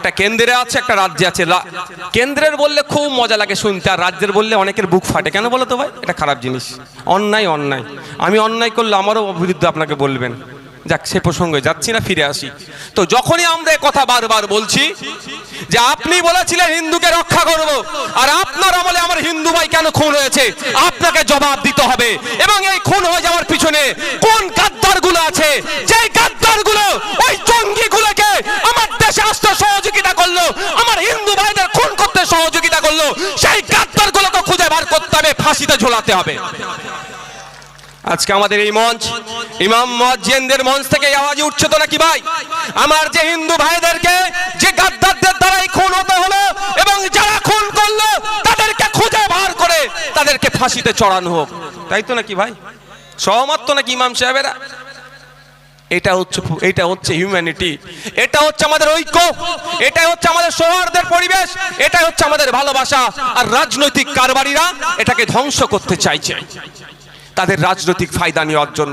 একটা কেন্দ্রে আছে, একটা রাজ্যে আছে। কেন্দ্রের বললে খুব মজা লাগে শুনতে, আর রাজ্যের বললে অনেকের বুক ফাটে। কেন বলো তো ভাই? এটা খারাপ জিনিস। অন্যায় অন্যায়। আমি অন্যায় করলে আমারও বিরুদ্ধে আপনাকে বলবেন। যাক, সে প্রসঙ্গে যাচ্ছি না, ফিরে আসি। তো যখনই আমরা কথা বারবার বলছি যে আপনি বলেছিলেন হিন্দুকে রক্ষা করব, আর আপনার আমলে আমার হিন্দু ভাই কেন খুন হয়েছে, আপনাকে জবাব দিতে হবে। এবং এই খুন হয়ে যাওয়ার পিছনে কোন গাদ্দারগুলো আছে, যেই গাদ্দারগুলো ওই জঙ্গিগুলোকে আমার দেশে আসতে সহযোগিতা করলো, আমার হিন্দু ভাইদের খুন করতে সহযোগিতা করলো, সেই গাদ্দারগুলোকে খুঁজে বার করতে হবে, ফাঁসিতে ঝোলাতে হবে। আজকে আমাদের এই মঞ্চ, ইমাম মুয়াজ্জিনদের মঞ্চ থেকে আওয়াজ উঠছে তো নাকি ভাই? আমার যে হিন্দু ভাইদেরকে যে গাদ্দারদের দ্বারাই খুন হতে হলো, এবং যারা খুন করলো তাদেরকে খুঁজে বার করে তাদেরকে ফাঁসিতে চড়ানো হোক, তাই তো নাকি ভাই? সহমত তো নাকি ইমাম সাহেবেরা? এটা হচ্ছে হিউম্যানিটি, এটা হচ্ছে আমাদের ঐক্য, এটা হচ্ছে আমাদের সৌহার্দ্যের পরিবেশ, এটা হচ্ছে আমাদের ভালোবাসা। আর রাজনৈতিক কারবারিরা এটাকে ধ্বংস করতে চাইছে তাদের রাজনৈতিক ফায়দা নেওয়ার জন্য।